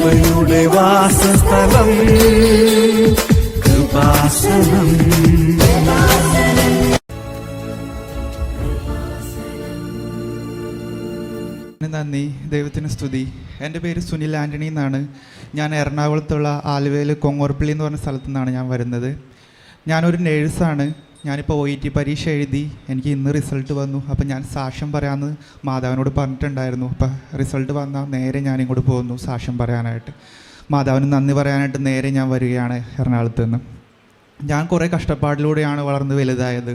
കൃപയുടെ വാസസ്ഥലം കൃപാസനം. നന്ദി, ദൈവത്തിന് സ്തുതി. എൻ്റെ പേര് സുനിൽ ആൻ്റണി എന്നാണ്. ഞാൻ എറണാകുളത്തുള്ള ആലുവയിൽ കൊങ്ങോർപ്പള്ളി എന്ന് പറഞ്ഞ സ്ഥലത്തു നിന്നാണ് ഞാൻ വരുന്നത്. ഞാനൊരു നേഴ്സാണ്. ഞാനിപ്പോൾ OET പരീക്ഷ എഴുതി. എനിക്ക് ഇന്ന് റിസൾട്ട് വന്നു. അപ്പം ഞാൻ സാക്ഷ്യം പറയാമെന്ന് മാതാവിനോട് പറഞ്ഞിട്ടുണ്ടായിരുന്നു. അപ്പം റിസൾട്ട് വന്നാൽ നേരെ ഞാൻ ഇങ്ങോട്ട് പോകുന്നു സാക്ഷ്യം പറയാനായിട്ട്. മാതാവിന് നന്ദി പറയാനായിട്ട് നേരെ ഞാൻ വരികയാണ് എറണാകുളത്ത് നിന്ന്. ഞാൻ കുറേ കഷ്ടപ്പാടിലൂടെയാണ് വളർന്ന് വലുതായത്.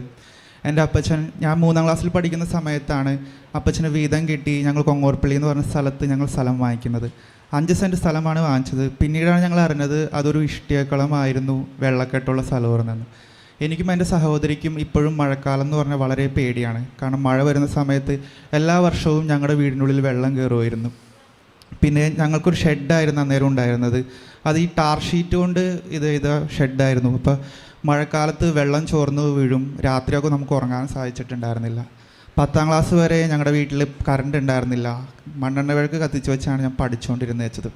എൻ്റെ അപ്പച്ചൻ, ഞാൻ 3ാം ക്ലാസ്സിൽ പഠിക്കുന്ന സമയത്താണ് അപ്പച്ചന് വീതം കിട്ടി ഞങ്ങൾ കൊങ്ങോർപ്പള്ളി എന്ന് പറഞ്ഞ സ്ഥലത്ത് ഞങ്ങൾ സ്ഥലം വാങ്ങിക്കുന്നത്. 5 സെൻറ്റ് സ്ഥലമാണ് വാങ്ങിച്ചത്. പിന്നീടാണ് ഞങ്ങൾ അറിഞ്ഞത് അതൊരു ഇഷ്ടികക്കുളമായിരുന്നു, വെള്ളക്കെട്ടുള്ള സ്ഥലമായിരുന്നെന്ന്. എനിക്കും എൻ്റെ സഹോദരിക്കും ഇപ്പോഴും മഴക്കാലം എന്ന് പറഞ്ഞാൽ വളരെ പേടിയാണ്. കാരണം മഴ വരുന്ന സമയത്ത് എല്ലാ വർഷവും ഞങ്ങളുടെ വീടിനുള്ളിൽ വെള്ളം കയറുമായിരുന്നു. പിന്നെ ഞങ്ങൾക്കൊരു ഷെഡായിരുന്നു അന്നേരം ഉണ്ടായിരുന്നത്. അത് ഈ ടാർ ഷീറ്റ് കൊണ്ട് ഇത് ഷെഡായിരുന്നു. അപ്പോൾ മഴക്കാലത്ത് വെള്ളം ചോർന്ന് വീഴും. രാത്രിയൊക്കെ നമുക്ക് ഉറങ്ങാൻ സാധിച്ചിട്ടുണ്ടായിരുന്നില്ല. 10ാം ക്ലാസ് വരെ ഞങ്ങളുടെ വീട്ടിൽ കറണ്ട് ഉണ്ടായിരുന്നില്ല. മണ്ണെണ്ണ വിളക്ക് കത്തിച്ച് വെച്ചാണ് ഞാൻ പഠിച്ചുകൊണ്ടിരുന്നത് വെച്ചത്.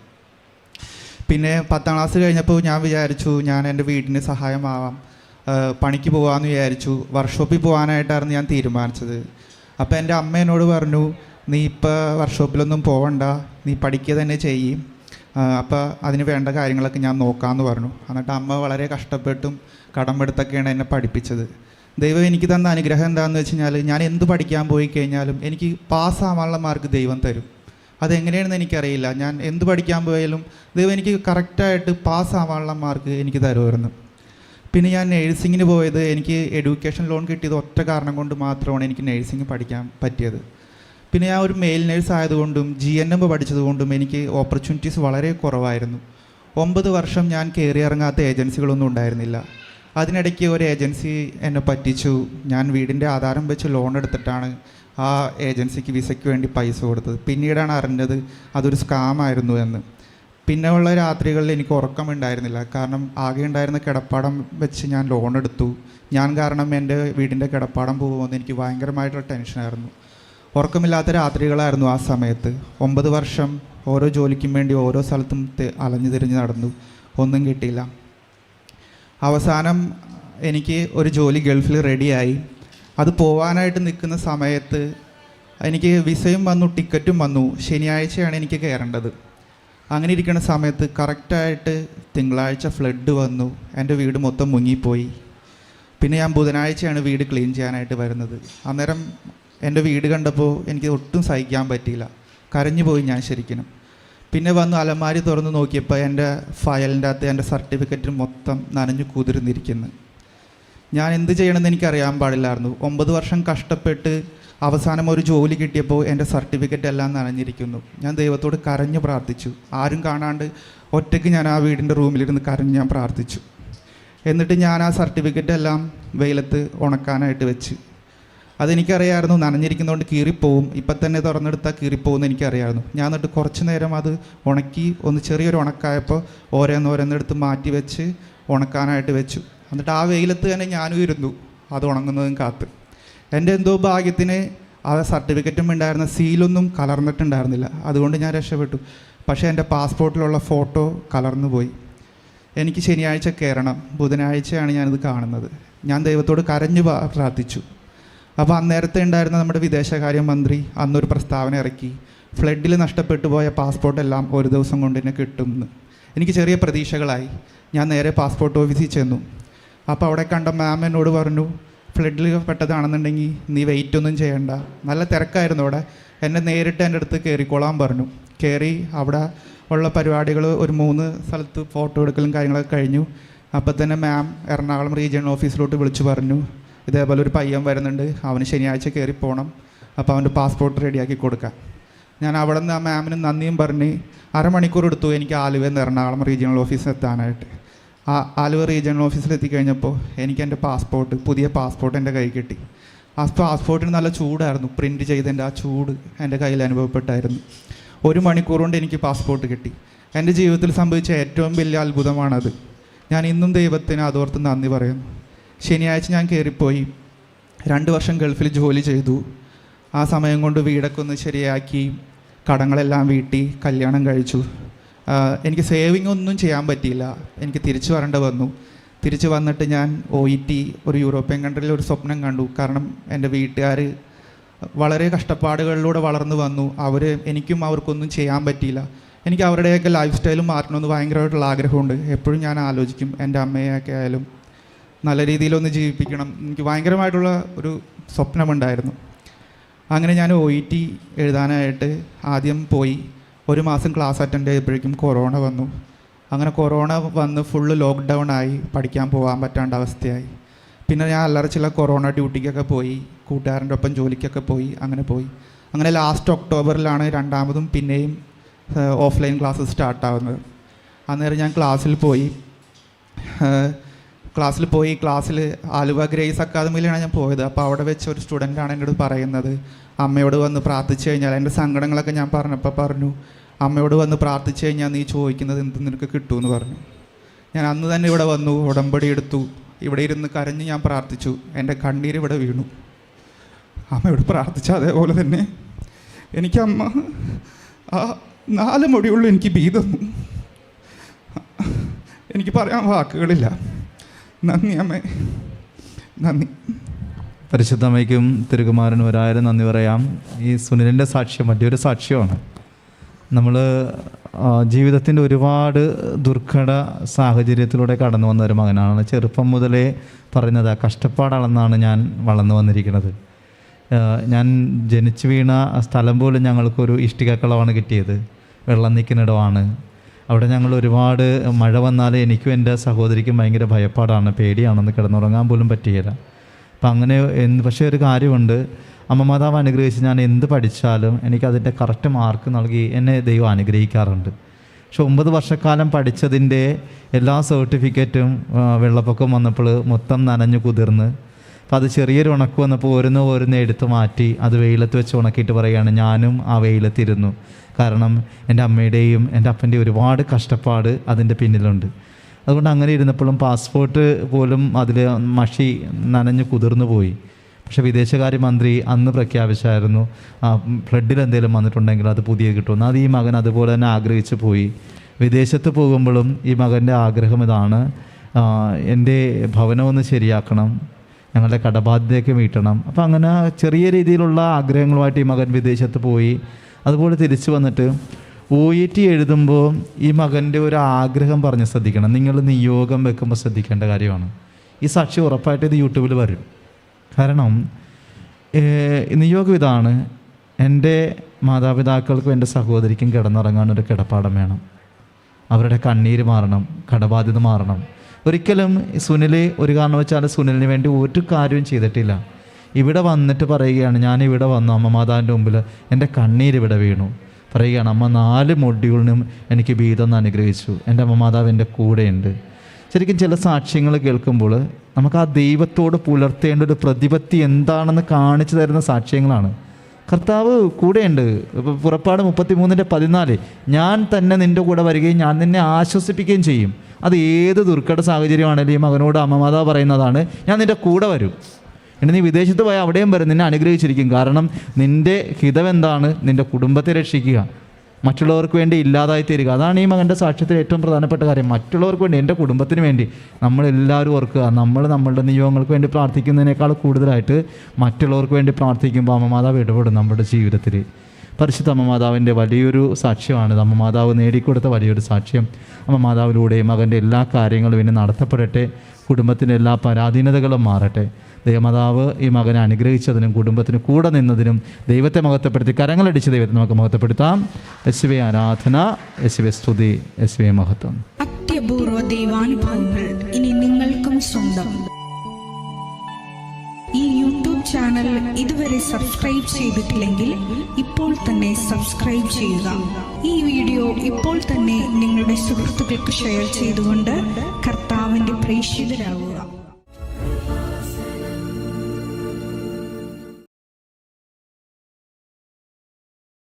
പിന്നെ 10ാം ക്ലാസ് കഴിഞ്ഞപ്പോൾ ഞാൻ വിചാരിച്ചു ഞാൻ എൻ്റെ വീടിന് സഹായമാവാം, പണിക്ക് പോകാമെന്ന് വിചാരിച്ചു. വർക്ക്ഷോപ്പിൽ പോകാനായിട്ടായിരുന്നു ഞാൻ തീരുമാനിച്ചത്. അപ്പോൾ എൻ്റെ അമ്മ എന്നോട് പറഞ്ഞു, നീ ഇപ്പോൾ വർക്ക്ഷോപ്പിലൊന്നും പോകണ്ട, നീ പഠിക്കുക തന്നെ ചെയ്യും, അപ്പോൾ അതിന് വേണ്ട കാര്യങ്ങളൊക്കെ ഞാൻ നോക്കാമെന്ന് പറഞ്ഞു. എന്നിട്ട് അമ്മ വളരെ കഷ്ടപ്പെട്ടും കടമെടുത്തൊക്കെയാണ് എന്നെ പഠിപ്പിച്ചത്. ദൈവം എനിക്ക് തന്ന അനുഗ്രഹം എന്താണെന്ന് വെച്ച് കഴിഞ്ഞാൽ, ഞാൻ എന്ത് പഠിക്കാൻ പോയി കഴിഞ്ഞാലും എനിക്ക് പാസ്സാവാനുള്ള മാർക്ക് ദൈവം തരും. അതെങ്ങനെയാണെന്ന് എനിക്കറിയില്ല. ഞാൻ എന്ത് പഠിക്കാൻ പോയാലും ദൈവം എനിക്ക് കറക്റ്റായിട്ട് പാസ്സാവാനുള്ള മാർക്ക് എനിക്ക് തരുമായിരുന്നു. പിന്നെ ഞാൻ നേഴ്സിങ്ങിന് പോയത്, എനിക്ക് എഡ്യൂക്കേഷൻ ലോൺ കിട്ടിയത് ഒറ്റ കാരണം കൊണ്ട് മാത്രമാണ് എനിക്ക് നേഴ്സിംഗ് പഠിക്കാൻ പറ്റിയത്. പിന്നെ ഞാൻ ഒരു മെയിൽ നേഴ്സ് ആയതുകൊണ്ടും GNM പഠിച്ചതുകൊണ്ടും എനിക്ക് ഓപ്പർച്യൂണിറ്റീസ് വളരെ കുറവായിരുന്നു. 9 വർഷം ഞാൻ കയറി ഇറങ്ങാത്ത ഏജൻസികളൊന്നും ഉണ്ടായിരുന്നില്ല. അതിനിടയ്ക്ക് ഒരു ഏജൻസി എന്നെ പറ്റിച്ചു. ഞാൻ വീടിൻ്റെ ആധാരം വെച്ച് ലോൺ എടുത്തിട്ടാണ് ആ ഏജൻസിക്ക് വിസയ്ക്ക് വേണ്ടി പൈസ കൊടുത്തത്. പിന്നീടാണ് അറിഞ്ഞത് അതൊരു സ്കാമായിരുന്നു എന്ന്. പിന്നെ ഉള്ള രാത്രികളിൽ എനിക്ക് ഉറക്കമുണ്ടായിരുന്നില്ല. കാരണം ആകെ ഉണ്ടായിരുന്ന കിടപ്പാടം വെച്ച് ഞാൻ ലോൺ എടുത്തു. ഞാൻ കാരണം എൻ്റെ വീടിൻ്റെ കിടപ്പാടം പോകുമെന്ന് എനിക്ക് ഭയങ്കരമായിട്ടുള്ള ടെൻഷനായിരുന്നു. ഉറക്കമില്ലാത്ത രാത്രികളായിരുന്നു ആ സമയത്ത്. 9 വർഷം ഓരോ ജോലിക്കും വേണ്ടി ഓരോ സ്ഥലത്തും അലഞ്ഞു തിരിഞ്ഞ് നടന്നു, ഒന്നും കിട്ടിയില്ല. അവസാനം എനിക്ക് ഒരു ജോലി ഗൾഫിൽ റെഡിയായി. അത് പോകാനായിട്ട് നിൽക്കുന്ന സമയത്ത് എനിക്ക് വിസയും വന്നു, ടിക്കറ്റും വന്നു. ശനിയാഴ്ചയാണ് എനിക്ക് കയറേണ്ടത്. അങ്ങനെ ഇരിക്കുന്ന സമയത്ത് കറക്റ്റായിട്ട് തിങ്കളാഴ്ച ഫ്ലഡ് വന്നു. എൻ്റെ വീട് മൊത്തം മുങ്ങിപ്പോയി. പിന്നെ ഞാൻ ബുധനാഴ്ചയാണ് വീട് ക്ലീൻ ചെയ്യാനായിട്ട് വരുന്നത്. അന്നേരം എൻ്റെ വീട് കണ്ടപ്പോൾ എനിക്ക് ഒട്ടും സഹിക്കാൻ പറ്റിയില്ല. കരഞ്ഞു പോയി ഞാൻ ശരിക്കും. പിന്നെ വന്ന് അലമാരി തുറന്ന് നോക്കിയപ്പോൾ എൻ്റെ ഫയലിൻ്റെ അകത്ത് എൻ്റെ സർട്ടിഫിക്കറ്റ് മൊത്തം നനഞ്ഞു കുതിർന്നിരിക്കുന്നു. ഞാൻ എന്ത് ചെയ്യണമെന്ന് എനിക്കറിയാൻ പാടില്ലായിരുന്നു. 9 വർഷം കഷ്ടപ്പെട്ട് അവസാനം ഒരു ജോലി കിട്ടിയപ്പോൾ എൻ്റെ സർട്ടിഫിക്കറ്റ് എല്ലാം നനഞ്ഞിരിക്കുന്നു. ഞാൻ ദൈവത്തോട് കരഞ്ഞു പ്രാർത്ഥിച്ചു. ആരും കാണാണ്ട് ഒറ്റയ്ക്ക് ഞാൻ ആ വീടിൻ്റെ റൂമിലിരുന്ന് കരഞ്ഞ് ഞാൻ പ്രാർത്ഥിച്ചു. എന്നിട്ട് ഞാൻ ആ സർട്ടിഫിക്കറ്റ് എല്ലാം വെയിലത്ത് ഉണക്കാനായിട്ട് വെച്ച്. അതെനിക്കറിയായിരുന്നു നനഞ്ഞിരിക്കുന്നതുകൊണ്ട് കീറിപ്പോവും, ഇപ്പം തന്നെ തുറന്നെടുത്താൽ കീറിപ്പോകുമെന്ന് എനിക്കറിയായിരുന്നു. ഞാൻ എന്നിട്ട് കുറച്ച് നേരം അത് ഉണക്കി ഒന്ന് ചെറിയൊരു ഉണക്കായപ്പോൾ ഓരോന്നോരോന്നെടുത്ത് മാറ്റി വെച്ച് ഉണക്കാനായിട്ട് വെച്ചു. എന്നിട്ട് ആ വെയിലത്ത് തന്നെ ഞാനും ഇരുന്നു അത് ഉണങ്ങുന്നതും കാത്ത്. എൻ്റെ എന്തോ ഭാഗ്യത്തിന് ആ സർട്ടിഫിക്കറ്റും ഉണ്ടായിരുന്ന സീലൊന്നും കലർന്നിട്ടുണ്ടായിരുന്നില്ല. അതുകൊണ്ട് ഞാൻ രക്ഷപ്പെട്ടു. പക്ഷേ എൻ്റെ പാസ്പോർട്ടിലുള്ള ഫോട്ടോ കലർന്നു പോയി. എനിക്ക് ശനിയാഴ്ച കയറണം. ബുധനാഴ്ചയാണ് ഞാനിത് കാണുന്നത്. ഞാൻ ദൈവത്തോട് കരഞ്ഞു പ്രാർത്ഥിച്ചു. അപ്പോൾ അന്നേരത്തെ ഉണ്ടായിരുന്ന നമ്മുടെ വിദേശകാര്യമന്ത്രി അന്നൊരു പ്രസ്താവന ഇറക്കി, ഫ്ലഡിൽ നഷ്ടപ്പെട്ടു പോയ പാസ്പോർട്ടെല്ലാം ഒരു ദിവസം കൊണ്ട് തന്നെ കിട്ടുമെന്ന്. എനിക്ക് ചെറിയ പ്രതീക്ഷകളായി. ഞാൻ നേരെ പാസ്പോർട്ട് ഓഫീസിൽ ചെന്നു. അപ്പോൾ അവിടെ കണ്ട മാം എന്നോട് പറഞ്ഞു, ഫ്ലഡിൽ പെട്ടതാണെന്നുണ്ടെങ്കിൽ നീ വെയിറ്റ് ഒന്നും ചെയ്യണ്ട. നല്ല തിരക്കായിരുന്നു അവിടെ. എന്നെ നേരിട്ട് എൻ്റെ അടുത്ത് കയറിക്കോളാൻ പറഞ്ഞു. കയറി അവിടെ ഉള്ള പരിപാടികൾ ഒരു 3 സ്ഥലത്ത് ഫോട്ടോ എടുക്കലും കാര്യങ്ങളൊക്കെ കഴിഞ്ഞു. അപ്പോൾ തന്നെ മാം എറണാകുളം റീജിയണൽ ഓഫീസിലോട്ട് വിളിച്ചു പറഞ്ഞു, ഇതേപോലെ ഒരു പയ്യൻ വരുന്നുണ്ട്, അവന് ശനിയാഴ്ച കയറി പോകണം, അപ്പോൾ അവൻ്റെ പാസ്പോർട്ട് റെഡിയാക്കി കൊടുക്കാം. ഞാൻ അവിടെ നിന്ന് ആ മാമിന് നന്ദിയും പറഞ്ഞ് അരമണിക്കൂർ എടുത്തു എനിക്ക് ആലുവയിൽ നിന്ന് എറണാകുളം റീജിയണൽ ഓഫീസിൽ എത്താനായിട്ട്. ആലുവ റീജിയണൽ ഓഫീസിൽ എത്തിക്കഴിഞ്ഞപ്പോൾ എനിക്ക് എൻ്റെ പുതിയ പാസ്പോർട്ട് എൻ്റെ കൈ കിട്ടി. ആ പാസ്പോർട്ടിന് നല്ല ചൂടായിരുന്നു. പ്രിൻറ്റ് ചെയ്തതിൻ്റെ ആ ചൂട് എൻ്റെ കയ്യിൽ അനുഭവപ്പെട്ടായിരുന്നു. 1 മണിക്കൂർ കൊണ്ട് എനിക്ക് പാസ്പോർട്ട് കിട്ടി. എൻ്റെ ജീവിതത്തിൽ സംഭവിച്ച ഏറ്റവും വലിയ അത്ഭുതമാണത്. ഞാൻ ഇന്നും ദൈവത്തിന് അതോർത്ത് നന്ദി പറയുന്നു. ശനിയാഴ്ച ഞാൻ കയറിപ്പോയി. 2 വർഷം ഗൾഫിൽ ജോലി ചെയ്തു. ആ സമയം കൊണ്ട് വീടൊക്കെ ഒന്ന് ശരിയാക്കി, കടങ്ങളെല്ലാം വീട്ടി, കല്യാണം കഴിച്ചു. എനിക്ക് സേവിങ് ഒന്നും ചെയ്യാൻ പറ്റിയില്ല. എനിക്ക് തിരിച്ചു വരേണ്ടി വന്നു. തിരിച്ചു വന്നിട്ട് ഞാൻ OET ഒരു യൂറോപ്യൻ കൺട്രിയിൽ ഒരു സ്വപ്നം കണ്ടു. കാരണം എൻ്റെ വീട്ടുകാർ വളരെ കഷ്ടപ്പാടുകളിലൂടെ വളർന്നു വന്നു. എനിക്കും അവർക്കൊന്നും ചെയ്യാൻ പറ്റിയില്ല. എനിക്ക് അവരുടെയൊക്കെ ലൈഫ് സ്റ്റൈലും മാറ്റണമെന്ന് ഭയങ്കരമായിട്ടുള്ള ആഗ്രഹമുണ്ട്. എപ്പോഴും ഞാൻ ആലോചിക്കും എൻ്റെ അമ്മയൊക്കെ ആയാലും നല്ല രീതിയിലൊന്ന് ജീവിപ്പിക്കണം. എനിക്ക് ഭയങ്കരമായിട്ടുള്ള ഒരു സ്വപ്നമുണ്ടായിരുന്നു. അങ്ങനെ ഞാൻ OET എഴുതാനായിട്ട് ആദ്യം പോയി. 1 മാസം ക്ലാസ് അറ്റൻഡ് ചെയ്തപ്പോഴേക്കും കൊറോണ വന്നു. അങ്ങനെ കൊറോണ വന്ന് ഫുള്ള് ലോക്ക്ഡൗൺ ആയി, പഠിക്കാൻ പോകാൻ പറ്റാണ്ട അവസ്ഥയായി. പിന്നെ ഞാൻ അല്ലറ ചില കൊറോണ ഡ്യൂട്ടിക്കൊക്കെ പോയി, കൂട്ടുകാരൻ്റെ ഒപ്പം ജോലിക്കൊക്കെ പോയി. അങ്ങനെ ലാസ്റ്റ് ഒക്ടോബറിലാണ് രണ്ടാമതും പിന്നെയും ഓഫ്ലൈൻ ക്ലാസ് സ്റ്റാർട്ടാവുന്നത്. അന്നേരം ഞാൻ ക്ലാസ്സിൽ ആലുവ ഗ്രേസ് അക്കാദമിയിലാണ് ഞാൻ പോയത്. അപ്പോൾ അവിടെ വെച്ച് ഒരു സ്റ്റുഡൻ്റാണ് എന്നോട് പറയുന്നത്, അമ്മയോട് വന്ന് പ്രാർത്ഥിച്ചു കഴിഞ്ഞാൽ, എൻ്റെ സങ്കടങ്ങളൊക്കെ ഞാൻ പറഞ്ഞപ്പോൾ പറഞ്ഞു, അമ്മയോട് വന്ന് പ്രാർത്ഥിച്ചു കഴിഞ്ഞാൽ നീ ചോദിക്കുന്നത് എന്ത് നിനക്ക് കിട്ടുമെന്ന് പറഞ്ഞു. ഞാൻ അന്ന് തന്നെ ഇവിടെ വന്നു, ഉടമ്പടി എടുത്തു. ഇവിടെ ഇരുന്ന് കരഞ്ഞ് ഞാൻ പ്രാർത്ഥിച്ചു. എൻ്റെ കണ്ണീര് ഇവിടെ വീണു. അമ്മയോട് പ്രാർത്ഥിച്ച അതേപോലെ തന്നെ എനിക്ക് അമ്മ 4 മൊഴിയുള്ളൂ എനിക്ക് ബീതന്നു. എനിക്ക് പറയാൻ വാക്കുകളില്ല. നന്ദി അമ്മേ, നന്ദി. പരിശുദ്ധ അമ്മയ്ക്കും തിരുകുമാരനും 1000 നന്ദി പറയാം. ഈ സുനിലിൻ്റെ സാക്ഷ്യം വലിയൊരു സാക്ഷ്യമാണ്. നമ്മൾ ജീവിതത്തിൻ്റെ ഒരുപാട് ദുർഘട സാഹചര്യത്തിലൂടെ കടന്നു വന്ന ഒരു മകനാണ്. ചെറുപ്പം മുതലേ പറയുന്നത് കഷ്ടപ്പാടാണെന്നാണ് ഞാൻ വളർന്നു വന്നിരിക്കുന്നത്. ഞാൻ ജനിച്ചു വീണ സ്ഥലം പോലും ഞങ്ങൾക്കൊരു ഇഷ്ടികക്കളമാണ് കിട്ടിയത്. വെള്ളം നിൽക്കുന്നിടമാണ്. അവിടെ ഞങ്ങൾ ഒരുപാട് മഴ വന്നാൽ എനിക്കും എൻ്റെ സഹോദരിക്കും ഭയങ്കര ഭയപ്പാടാണ്, പേടിയാണെന്ന്, കിടന്നുറങ്ങാൻ പോലും പറ്റുകയില്ല. അപ്പം അങ്ങനെ പക്ഷേ ഒരു കാര്യമുണ്ട്, അമ്മ മാതാവ് അനുഗ്രഹിച്ച് ഞാൻ എന്ത് പഠിച്ചാലും എനിക്കതിൻ്റെ കറക്റ്റ് മാർക്ക് നൽകി എന്നെ ദൈവം അനുഗ്രഹിക്കാറുണ്ട്. പക്ഷെ 9 വർഷക്കാലം പഠിച്ചതിൻ്റെ എല്ലാ സർട്ടിഫിക്കറ്റും വെള്ളപ്പൊക്കം വന്നപ്പോൾ മൊത്തം നനഞ്ഞു കുതിർന്ന്. അപ്പോൾ അത് ചെറിയൊരു ഉണക്ക് വന്നപ്പോൾ ഓരോന്ന് എടുത്ത് മാറ്റി അത് വെയിലത്ത് വെച്ച് ഉണക്കിയിട്ട് പറയുകയാണ്, ഞാനും ആ വെയിലത്തിരുന്നു. കാരണം എൻ്റെ അമ്മയുടെയും എൻ്റെ അപ്പൻ്റെയും ഒരുപാട് കഷ്ടപ്പാട് അതിൻ്റെ പിന്നിലുണ്ട്. അതുകൊണ്ട് അങ്ങനെ ഇരുന്നപ്പോഴും പാസ്പോർട്ട് പോലും അതിൽ മഷി നനഞ്ഞ് കുതിർന്നു പോയി. പക്ഷേ വിദേശകാര്യമന്ത്രി അന്ന് പ്രഖ്യാപിച്ചായിരുന്നു, ഫ്ലഡിൽ എന്തെങ്കിലും വന്നിട്ടുണ്ടെങ്കിൽ അത് പുതിയ കിട്ടുമെന്ന്. അത് ഈ മകൻ അതുപോലെ തന്നെ ആഗ്രഹിച്ചു പോയി. വിദേശത്ത് പോകുമ്പോഴും ഈ മകൻ്റെ ആഗ്രഹം ഇതാണ്, എൻ്റെ ഭവനമൊന്ന് ശരിയാക്കണം, ഞങ്ങളുടെ കടബാധ്യതയൊക്കെ വീട്ടണം. അപ്പോൾ അങ്ങനെ ചെറിയ രീതിയിലുള്ള ആഗ്രഹങ്ങളുമായിട്ട് ഈ മകൻ വിദേശത്ത് പോയി. അതുപോലെ തിരിച്ചു വന്നിട്ട് OET എഴുതുമ്പോൾ ഈ മകൻ്റെ ഒരു ആഗ്രഹം പറഞ്ഞ് ശ്രദ്ധിക്കണം. നിങ്ങൾ നിയോഗം വെക്കുമ്പോൾ ശ്രദ്ധിക്കേണ്ട കാര്യമാണ്. ഈ സാക്ഷി ഉറപ്പായിട്ട് ഇത് യൂട്യൂബിൽ വരും. കാരണം നിയോഗം ഇതാണ്, എൻ്റെ മാതാപിതാക്കൾക്കും എൻ്റെ സഹോദരിക്കും കിടന്നുറങ്ങാനൊരു കിടപ്പാടം വേണം, അവരുടെ കണ്ണീര് മാറണം, കടബാധ്യത മാറണം. ഒരിക്കലും സുനിൽ ഒരു കാരണം വെച്ചാൽ സുനിലിന് വേണ്ടി ഒരു കാര്യവും ചെയ്തിട്ടില്ല. ഇവിടെ വന്നിട്ട് പറയുകയാണ്, ഞാനിവിടെ വന്നു അമ്മ മാതാവിൻ്റെ മുമ്പിൽ എൻ്റെ കണ്ണീരിവിടെ വീണു. പറയുകയാണ്, അമ്മ 4 മൊഡ്യൂളിനും എനിക്ക് ബീതം അനുഗ്രഹിച്ചു, എൻ്റെ അമ്മ മാതാവ് എൻ്റെ കൂടെയുണ്ട്. ശരിക്കും ചില സാക്ഷ്യങ്ങൾ കേൾക്കുമ്പോൾ നമുക്ക് ആ ദൈവത്തോട് പുലർത്തേണ്ട ഒരു പ്രതിപത്തി എന്താണെന്ന് കാണിച്ചു തരുന്ന സാക്ഷ്യങ്ങളാണ്. കർത്താവ് കൂടെയുണ്ട്. പുറപ്പാട് 33:14 ഞാൻ തന്നെ നിൻ്റെ കൂടെ വരികയും ഞാൻ നിന്നെ ആശ്വസിപ്പിക്കുകയും ചെയ്യും. അത് ഏത് ദുർഘട സാഹചര്യമാണെങ്കിലും ഈ മകനോട് അമ്മ മാതാവ് പറയുന്നതാണ്, ഞാൻ നിൻ്റെ കൂടെ വരും. ഇനി നീ വിദേശത്ത് പോയാൽ അവിടെയും വരും, നിന്നെ അനുഗ്രഹിച്ചിരിക്കും. കാരണം നിൻ്റെ ഹിതം എന്താണ്? നിൻ്റെ കുടുംബത്തെ രക്ഷിക്കുക, മറ്റുള്ളവർക്ക് വേണ്ടി ഇല്ലാതായി തീരുക. അതാണ് ഈ മകൻ്റെ സാക്ഷ്യത്തിൽ ഏറ്റവും പ്രധാനപ്പെട്ട കാര്യം. മറ്റുള്ളവർക്ക് വേണ്ടി, എൻ്റെ കുടുംബത്തിന് വേണ്ടി നമ്മളെല്ലാവരും ഓർക്കുക, നമ്മളുടെ നിയോഗങ്ങൾക്ക് വേണ്ടി പ്രാർത്ഥിക്കുന്നതിനേക്കാൾ കൂടുതലായിട്ട് മറ്റുള്ളവർക്ക് വേണ്ടി പ്രാർത്ഥിക്കുമ്പോൾ അമ്മ മാതാവ് ഇടപെടും നമ്മുടെ ജീവിതത്തിൽ. പരിശുദ്ധ അമ്മ മാതാവിൻ്റെ വലിയൊരു സാക്ഷ്യമാണിത്. അമ്മ മാതാവ് നേടിക്കൊടുത്ത വലിയൊരു സാക്ഷ്യം. അമ്മ മാതാവിലൂടെ മകൻ്റെ എല്ലാ കാര്യങ്ങളും ഇനി നടത്തപ്പെടട്ടെ, കുടുംബത്തിൻ്റെ എല്ലാ പരാധീനതകളും മാറട്ടെ. ദൈവമാതാവ് ഈ മകനെ അനുഗ്രഹിച്ചതിനും കുടുംബത്തിന് കൂടെ നിന്നതിനും ദൈവത്തെ മഹത്വപ്പെടുത്തി കരങ്ങളടിച്ച് ദൈവത്തെ നമുക്ക് മഹത്വപ്പെടുത്താം. യേശുവേ ആരാധന, യേശുവേ സ്തുതി, യേശുവേ മഹത്വം. അത്യപൂർവ ദൈവാനുഭവങ്ങൾ ഇനി നിങ്ങൾക്കും സ്വന്തം. ഈ യൂട്യൂബ് ചാനൽ ഇതുവരെ സബ്സ്ക്രൈബ് ചെയ്തിട്ടില്ലെങ്കിൽ ഇപ്പോൾ തന്നെ സബ്സ്ക്രൈബ് ചെയ്യുക. ഈ വീഡിയോ ഇപ്പോൾ തന്നെ നിങ്ങളുടെ സുഹൃത്തുക്കൾക്ക് ഷെയർ ചെയ്തുകൊണ്ട് കർത്താവിൻ്റെ പ്രേക്ഷിതരാകുക.